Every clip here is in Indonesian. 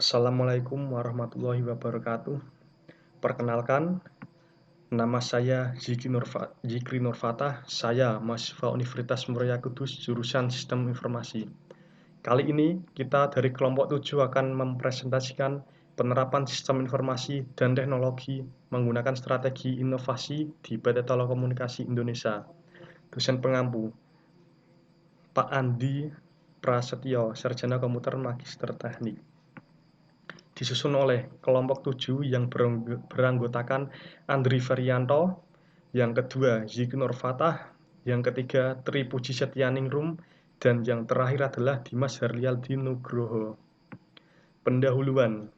Assalamualaikum warahmatullahi wabarakatuh. Perkenalkan, nama saya Zikri Nurfatah. Saya mahasiswa Universitas Muria Kudus, jurusan Sistem Informasi. Kali ini kita dari kelompok 7 akan mempresentasikan penerapan sistem informasi dan teknologi menggunakan strategi inovasi di PT Telekomunikasi Indonesia. Dosen pengampu, Pak Andi Prasetyo, Sarjana Komputer Magister Teknik. Disusun oleh kelompok 7 yang beranggotakan Andri Ferianto, yang kedua Zikri Nurfatah, yang ketiga Tri Puji Setyaningrum, dan yang terakhir adalah Dimas Harlialdi Nugroho. Pendahuluan.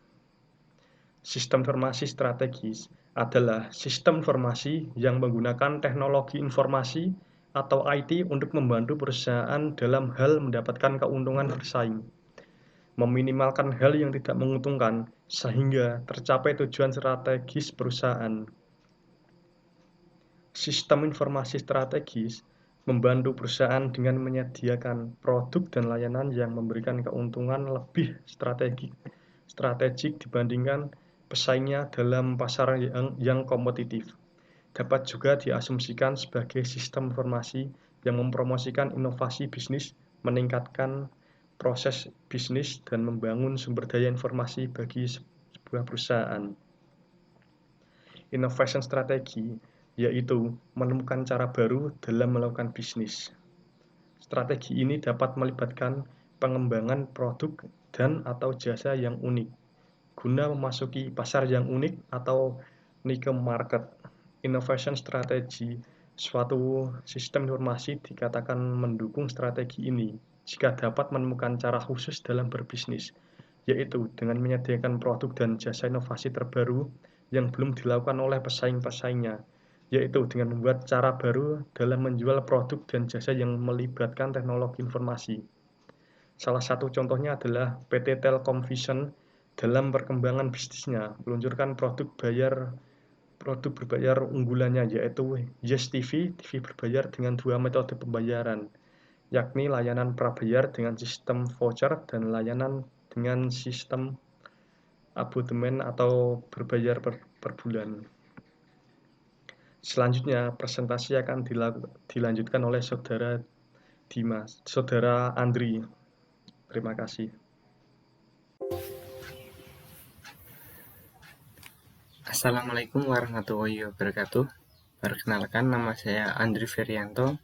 Sistem informasi strategis adalah sistem informasi yang menggunakan teknologi informasi atau IT untuk membantu perusahaan dalam hal mendapatkan keuntungan bersaing, meminimalkan hal yang tidak menguntungkan sehingga tercapai tujuan strategis perusahaan. Sistem informasi strategis membantu perusahaan dengan menyediakan produk dan layanan yang memberikan keuntungan lebih strategik dibandingkan pesaingnya dalam pasar yang kompetitif. Dapat juga diasumsikan sebagai sistem informasi yang mempromosikan inovasi bisnis, meningkatkan proses bisnis, dan membangun sumber daya informasi bagi sebuah perusahaan. Innovation strategy yaitu menemukan cara baru dalam melakukan bisnis. Strategi ini dapat melibatkan pengembangan produk dan atau jasa yang unik guna memasuki pasar yang unik atau niche market. Innovation strategy suatu sistem informasi dikatakan mendukung strategi ini jika dapat menemukan cara khusus dalam berbisnis, yaitu dengan menyediakan produk dan jasa inovasi terbaru yang belum dilakukan oleh pesaing-pesaingnya, yaitu dengan membuat cara baru dalam menjual produk dan jasa yang melibatkan teknologi informasi. Salah satu contohnya adalah PT Telkom Vision dalam perkembangan bisnisnya meluncurkan produk berbayar unggulannya, yaitu Yes TV, TV berbayar dengan 2 metode pembayaran, yakni layanan prabayar dengan sistem voucher dan layanan dengan sistem abonemen atau berbayar per bulan. Selanjutnya, presentasi akan dilanjutkan oleh Saudara Andri. Terima kasih. Assalamualaikum warahmatullahi wabarakatuh. Perkenalkan, nama saya Andri Ferianto,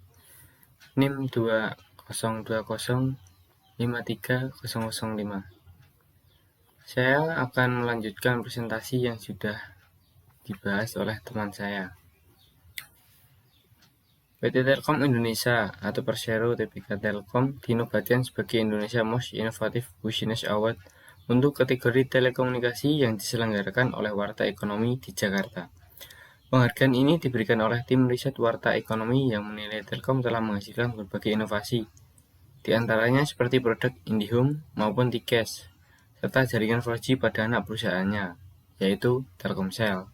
NIM 202053005. Saya akan melanjutkan presentasi yang sudah dibahas oleh teman saya. PT Telkom Indonesia atau Persero Tbk Telkom dinobatkan sebagai Indonesia Most Innovative Business Award untuk kategori telekomunikasi yang diselenggarakan oleh Warta Ekonomi di Jakarta. Penghargaan ini diberikan oleh tim riset Warta Ekonomi yang menilai Telkom telah menghasilkan berbagai inovasi, di antaranya seperti produk IndiHome maupun T-Cash, serta jaringan 4G pada anak perusahaannya, yaitu Telkomsel.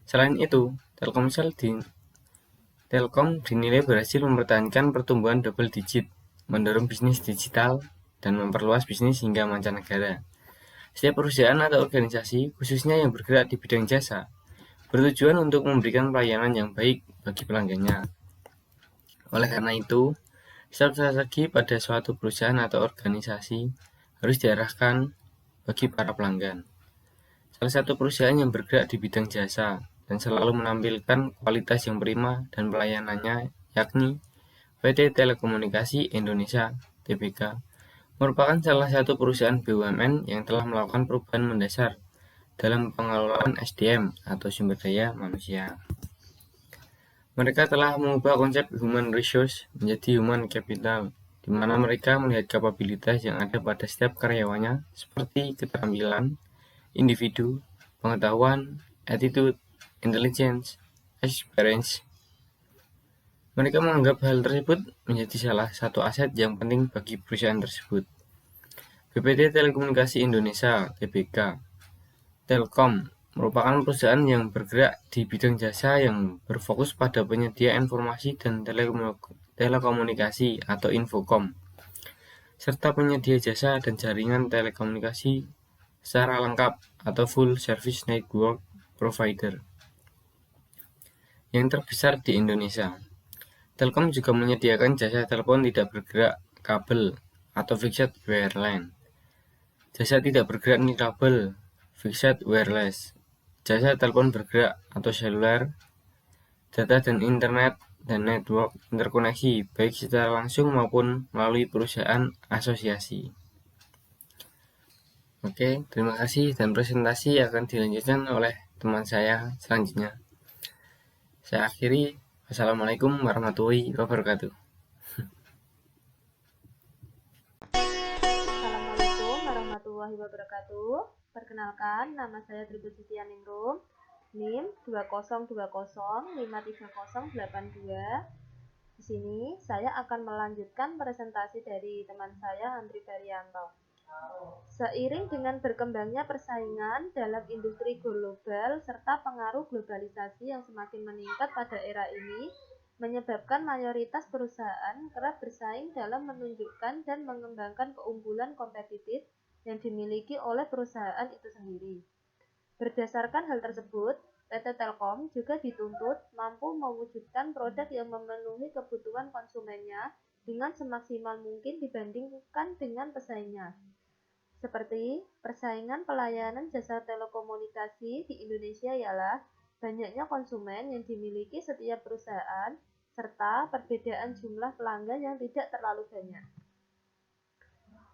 Selain itu, Telkom dinilai berhasil mempertahankan pertumbuhan double digit, mendorong bisnis digital, dan memperluas bisnis hingga mancanegara. Setiap perusahaan atau organisasi, khususnya yang bergerak di bidang jasa, bertujuan untuk memberikan pelayanan yang baik bagi pelanggannya. Oleh karena itu, strategi pada suatu perusahaan atau organisasi harus diarahkan bagi para pelanggan. Salah satu perusahaan yang bergerak di bidang jasa dan selalu menampilkan kualitas yang prima dan pelayanannya, yakni PT Telekomunikasi Indonesia (TBK), merupakan salah satu perusahaan BUMN yang telah melakukan perubahan mendasar dalam pengelolaan SDM atau sumber daya manusia. Mereka telah mengubah konsep human resource menjadi human capital, di mana mereka melihat kapabilitas yang ada pada setiap karyawannya seperti keterampilan individu, pengetahuan, attitude, intelligence, experience. Mereka menganggap hal tersebut menjadi salah satu aset yang penting bagi perusahaan tersebut. BPT Telekomunikasi Indonesia (TBK) Telkom merupakan perusahaan yang bergerak di bidang jasa yang berfokus pada penyedia informasi dan telekomunikasi atau infokom, serta penyedia jasa dan jaringan telekomunikasi secara lengkap atau full service network provider yang terbesar di Indonesia. Telkom juga menyediakan jasa telepon tidak bergerak kabel atau fixed wireline, jasa tidak bergerak nirkabel fixed wireless, jasa telepon bergerak atau seluler, data dan internet dan network interkoneksi baik secara langsung maupun melalui perusahaan asosiasi. Oke, terima kasih dan presentasi akan dilanjutkan oleh teman saya selanjutnya. Saya akhiri. Wassalamualaikum warahmatullahi wabarakatuh. Assalamualaikum warahmatullahi wabarakatuh. Perkenalkan, nama saya Tribusitian Ningrum, NIM 2020530082. Di sini saya akan melanjutkan presentasi dari teman saya Andri Baryanto. Seiring dengan berkembangnya persaingan dalam industri global serta pengaruh globalisasi yang semakin meningkat pada era ini, menyebabkan mayoritas perusahaan kerap bersaing dalam menunjukkan dan mengembangkan keunggulan kompetitif yang dimiliki oleh perusahaan itu sendiri. Berdasarkan hal tersebut, PT Telkom juga dituntut mampu mewujudkan produk yang memenuhi kebutuhan konsumennya dengan semaksimal mungkin dibandingkan dengan pesaingnya. Seperti persaingan pelayanan jasa telekomunikasi di Indonesia ialah banyaknya konsumen yang dimiliki setiap perusahaan serta perbedaan jumlah pelanggan yang tidak terlalu banyak.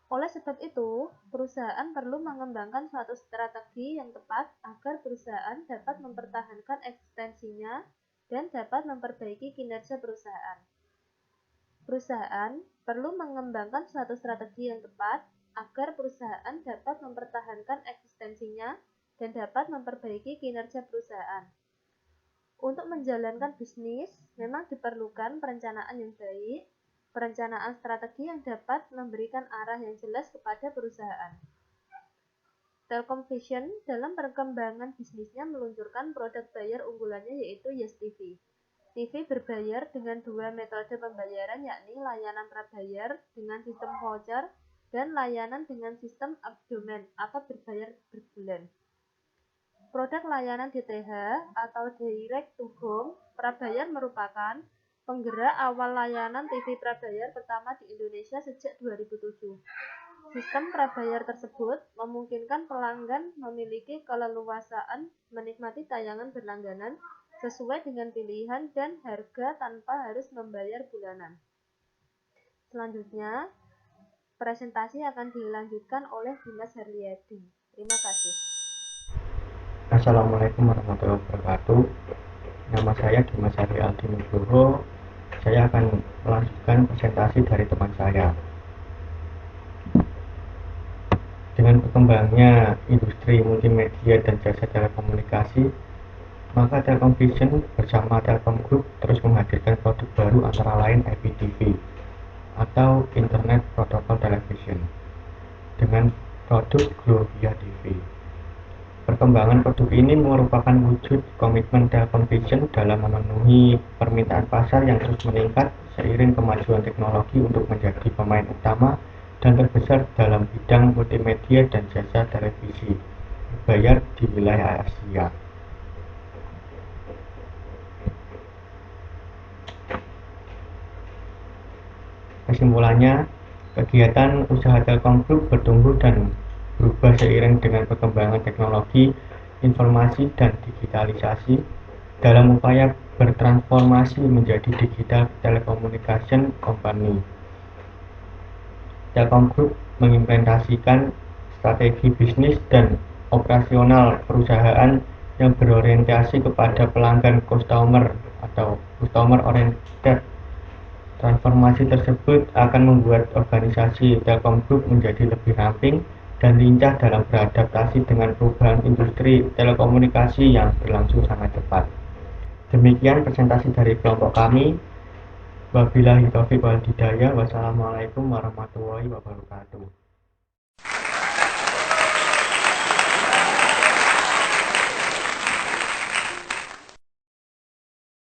Oleh sebab itu, perusahaan perlu mengembangkan suatu strategi yang tepat agar perusahaan dapat mempertahankan eksistensinya dan dapat memperbaiki kinerja perusahaan. Perusahaan perlu mengembangkan suatu strategi yang tepat agar perusahaan dapat mempertahankan eksistensinya dan dapat memperbaiki kinerja perusahaan. Untuk menjalankan bisnis, memang diperlukan perencanaan yang baik, perencanaan strategi yang dapat memberikan arah yang jelas kepada perusahaan. Telkom Vision dalam perkembangan bisnisnya meluncurkan produk bayar unggulannya yaitu Yes TV. TV berbayar dengan dua metode pembayaran yakni layanan prabayar dengan sistem voucher dan layanan dengan sistem abonmen atau berbayar berbulan. Produk layanan DTH atau Direct to Home prabayar merupakan penggerak awal layanan TV prabayar pertama di Indonesia sejak 2007. Sistem prabayar tersebut memungkinkan pelanggan memiliki keleluasaan menikmati tayangan berlangganan sesuai dengan pilihan dan harga tanpa harus membayar bulanan. Selanjutnya, presentasi akan dilanjutkan oleh Dimas Herliadi. Terima kasih. Assalamualaikum warahmatullahi wabarakatuh. Nama saya Dimas Herliadi Nugroho. Saya akan melanjutkan presentasi dari teman saya. Dengan berkembangnya industri multimedia dan jasa telekomunikasi, maka Telkom Vision bersama Telkom Group terus menghadirkan produk baru antara lain IPTV atau Internet Protocol Television dengan produk Globia TV. Perkembangan produk ini merupakan wujud komitmen Telkom Vision dalam memenuhi permintaan pasar yang terus meningkat seiring kemajuan teknologi untuk menjadi pemain utama dan terbesar dalam bidang multimedia dan jasa televisi berbayar di wilayah Asia. Kesimpulannya, kegiatan usaha Telkom Group bertumbuh dan berubah seiring dengan perkembangan teknologi, informasi, dan digitalisasi dalam upaya bertransformasi menjadi digital telecommunication company. Telkom Group mengimplementasikan strategi bisnis dan operasional perusahaan yang berorientasi kepada pelanggan customer atau customer oriented. Transformasi tersebut akan membuat organisasi Telkom Group menjadi lebih ramping dan lincah dalam beradaptasi dengan perubahan industri telekomunikasi yang berlangsung sangat cepat. Demikian presentasi dari kelompok kami. Wabillahi taufiq wal hidayah. Wassalamualaikum warahmatullahi wabarakatuh.